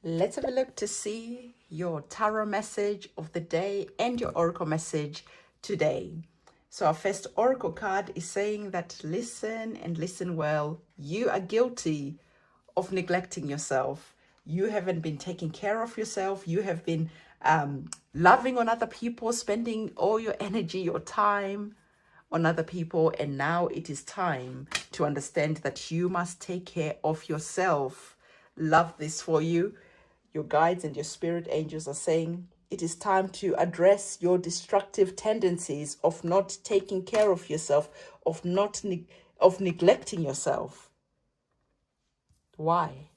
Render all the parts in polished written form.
Let's have a look to see your tarot message of the day and your oracle message today. So our first oracle card is saying that listen and listen well. You are guilty of neglecting yourself. You haven't been taking care of yourself. You have been loving on other people, spending all your energy, your time on other people. And now it is time to understand that you must take care of yourself. Love this for you. Your guides and your spirit angels are saying it is time to address your destructive tendencies of not taking care of yourself, of neglecting yourself. Why?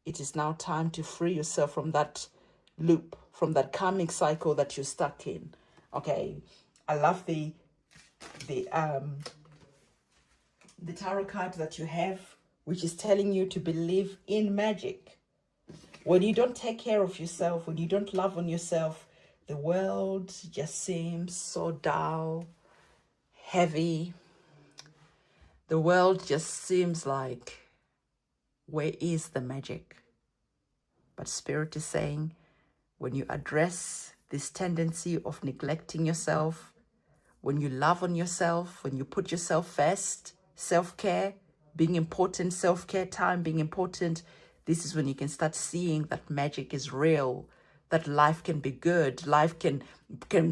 It is now time to free yourself from that loop, from that karmic cycle that you're stuck in. Okay, I love the tarot card that you have, which is telling you to believe in magic. When you don't take care of yourself, when you don't love on yourself, the world just seems so dull, heavy. The world just seems like, where is the magic? But Spirit is saying, when you address this tendency of neglecting yourself, when you love on yourself, when you put yourself first, self-care being important, self-care time being important, this is when you can start seeing that magic is real, that life can be good, life can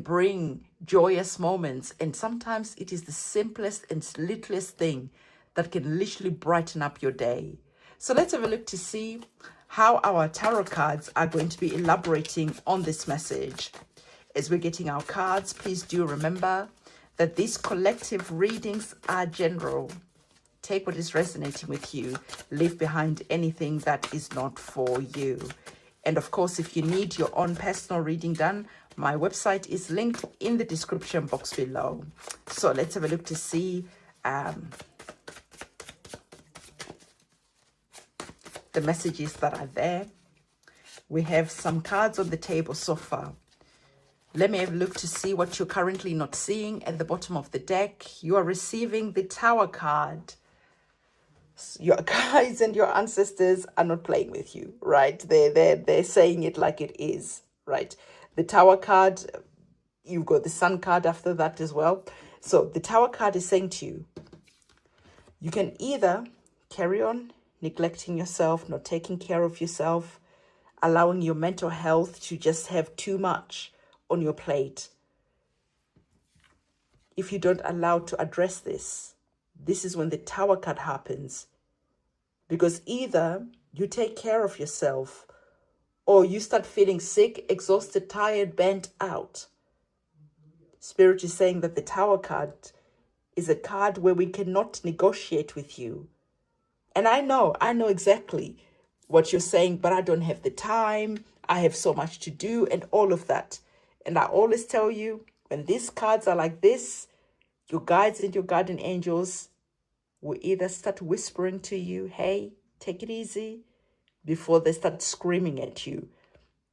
bring joyous moments. And sometimes it is the simplest and littlest thing that can literally brighten up your day. So let's have a look to see how our tarot cards are going to be elaborating on this message. As we're getting our cards, please do remember that these collective readings are general. Take what is resonating with you. Leave behind anything that is not for you. And of course, if you need your own personal reading done, my website is linked in the description box below. So let's have a look to see the messages that are there. We have some cards on the table so far. Let me have a look to see what you're currently not seeing. At the bottom of the deck, you are receiving the Tower card. Your guides and your ancestors are not playing with you, right? They're saying it like it is, right? The Tower card, you've got the Sun card after that as well. So the Tower card is saying to you, you can either carry on neglecting yourself, not taking care of yourself, allowing your mental health to just have too much on your plate. If you don't allow to address this, this is when the Tower card happens. Because either you take care of yourself or you start feeling sick, exhausted, tired, burnt out. Spirit is saying that the Tower card is a card where we cannot negotiate with you. And I know exactly what you're saying, but I don't have the time. I have so much to do and all of that. And I always tell you, when these cards are like this, your guides and your guardian angels will either start whispering to you, hey, take it easy, before they start screaming at you.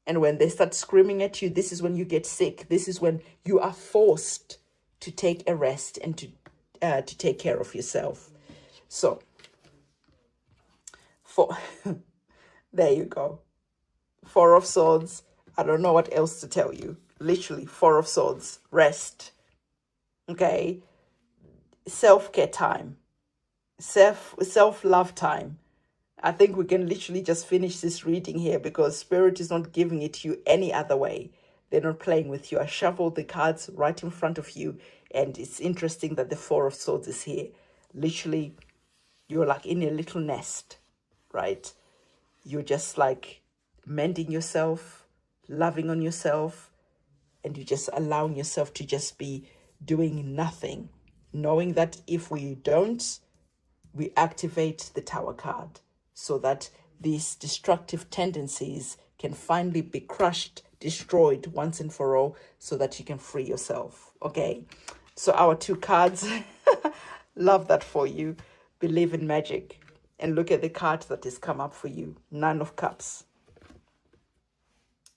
And when they start screaming at you, this is when you get sick. This is when you are forced to take a rest and to take care of yourself. So, there you go. Four of Swords. I don't know what else to tell you. Literally, Four of Swords. Rest. Okay? Self-care time. Self-love time. I think we can literally just finish this reading here because Spirit is not giving it to you any other way. They're not playing with you. I shuffled the cards right in front of you, and it's interesting that the Four of Swords is here. Literally, you're like in a little nest, right? You're just like mending yourself, loving on yourself, and you're just allowing yourself to just be doing nothing, knowing that if we don't, we activate the Tower card so that these destructive tendencies can finally be crushed, destroyed once and for all, so that you can free yourself. Okay, so our two cards, love that for you. Believe in magic. And look at the card that has come up for you. Nine of Cups.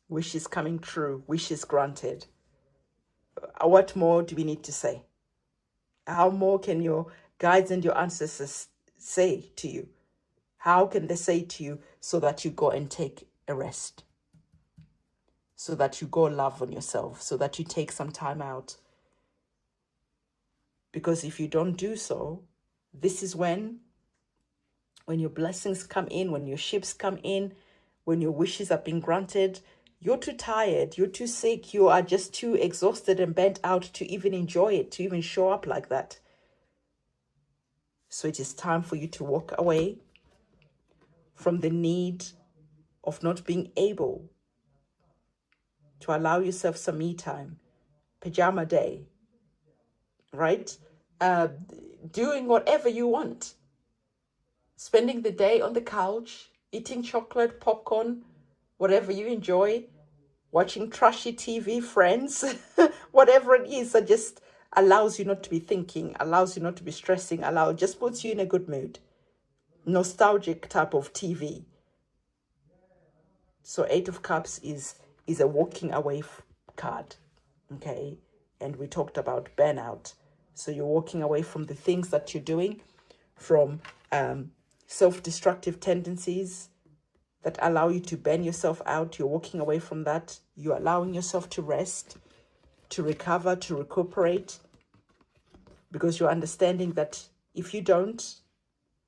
Wishes coming true. Wishes granted. What more do we need to say? How more can your guides and your ancestors say to you? How can they say to you so that you go and take a rest? So that you go love on yourself, so that you take some time out. Because if you don't do so, this is when your blessings come in, when your ships come in, when your wishes are being granted, you're too tired, you're too sick, you are just too exhausted and bent out to even enjoy it, to even show up like that. So it is time for you to walk away from the need of not being able to allow yourself some me time, pajama day, right? Doing whatever you want. Spending the day on the couch, eating chocolate, popcorn, whatever you enjoy, watching trashy TV, Friends, whatever it is that just allows you not to be thinking, allows you not to be stressing, just puts you in a good mood. Nostalgic type of TV. So 8 of Cups is a walking away card, okay? And we talked about burnout. So you're walking away from the things that you're doing, from self-destructive tendencies that allow you to burn yourself out. You're walking away from that. You're allowing yourself to rest, to recover, to recuperate, because you're understanding that if you don't,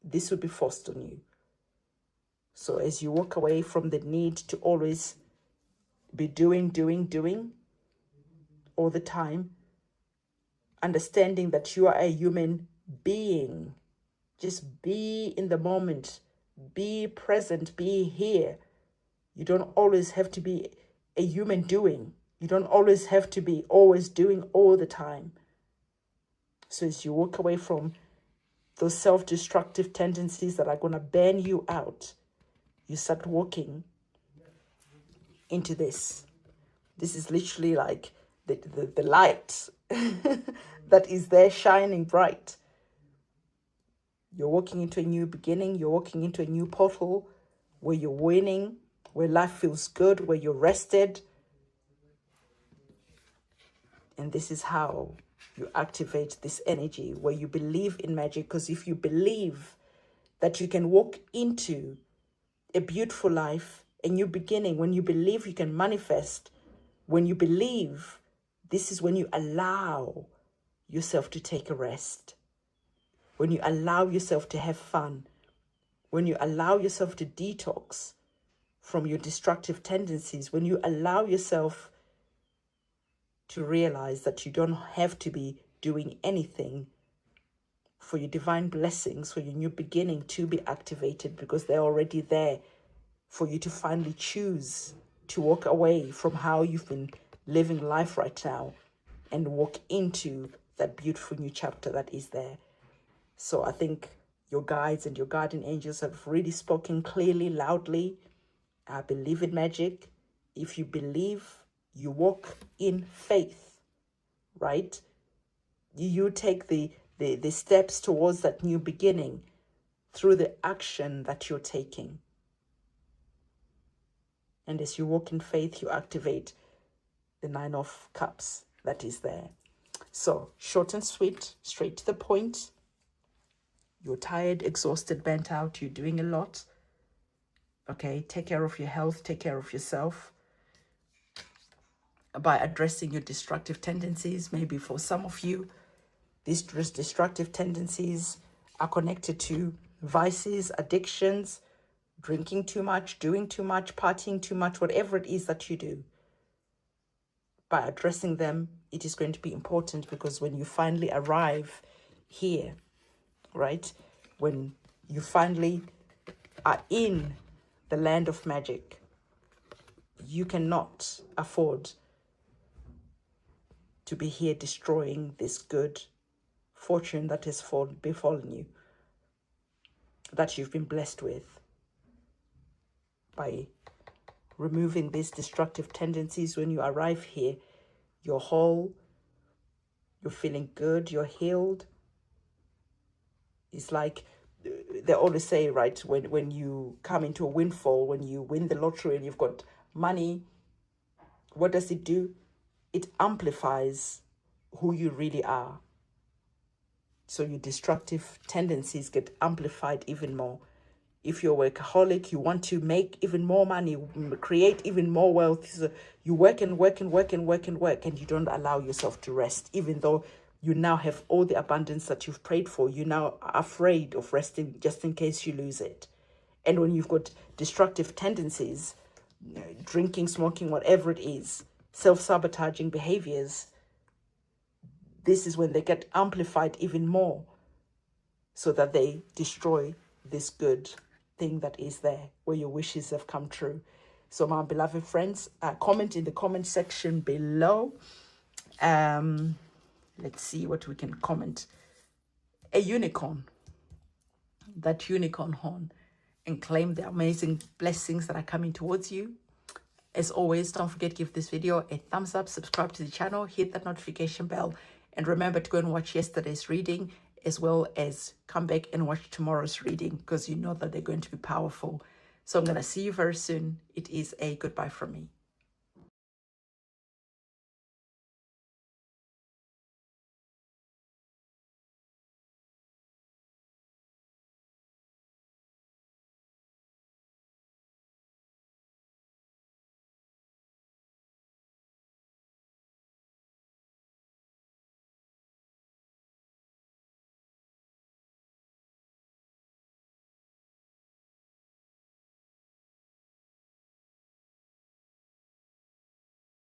this will be forced on you. So as you walk away from the need to always be doing all the time, understanding that you are a human being. Just be in the moment. Be present. Be here. You don't always have to be a human doing. You don't always have to be always doing all the time. So as you walk away from those self-destructive tendencies that are going to burn you out, you start walking into this. This is literally like the light that is there shining bright. You're walking into a new beginning. You're walking into a new portal where you're winning, where life feels good, where you're rested. And this is how you activate this energy, where you believe in magic. Because if you believe that you can walk into a beautiful life, a new beginning, when you believe you can manifest, when you believe, this is when you allow yourself to take a rest, when you allow yourself to have fun, when you allow yourself to detox from your destructive tendencies, when you allow yourself to realize that you don't have to be doing anything for your divine blessings, for your new beginning to be activated, because they're already there for you to finally choose to walk away from how you've been living life right now and walk into that beautiful new chapter that is there. So I think your guides and your guardian angels have really spoken clearly, loudly. I believe in magic. If you believe, you walk in faith, right? You take the steps towards that new beginning through the action that you're taking. And as you walk in faith, you activate the 9 of Cups that is there. So short and sweet, straight to the point. You're tired, exhausted, burnt out. You're doing a lot. Okay, take care of your health. Take care of yourself by addressing your destructive tendencies. Maybe for some of you, these destructive tendencies are connected to vices, addictions, drinking too much, doing too much, partying too much, whatever it is that you do. By addressing them, it is going to be important, because when you finally arrive here, right, when you finally are in the land of magic, you cannot afford to be here destroying this good fortune that has befallen you, that you've been blessed with. By removing these destructive tendencies, when you arrive here, you're whole, you're feeling good, you're healed. It's like they always say, right, when you come into a windfall, when you win the lottery and you've got money, what does it do? It amplifies who you really are. So your destructive tendencies get amplified even more. If you're a workaholic, you want to make even more money, create even more wealth. So you work and work and work and work and work, and you don't allow yourself to rest, even though you now have all the abundance that you've prayed for. You now are afraid of resting just in case you lose it. And when you've got destructive tendencies, drinking, smoking, whatever it is, self-sabotaging behaviors, this is when they get amplified even more, so that they destroy this good thing that is there, where your wishes have come true. So my beloved friends, comment in the comment section below. Let's see what we can comment. A unicorn. That unicorn horn. And claim the amazing blessings that are coming towards you. As always, don't forget to give this video a thumbs up, subscribe to the channel, hit that notification bell, and remember to go and watch yesterday's reading, as well as come back and watch tomorrow's reading, because you know that they're going to be powerful. So I'm going to see you very soon. It is a goodbye from me.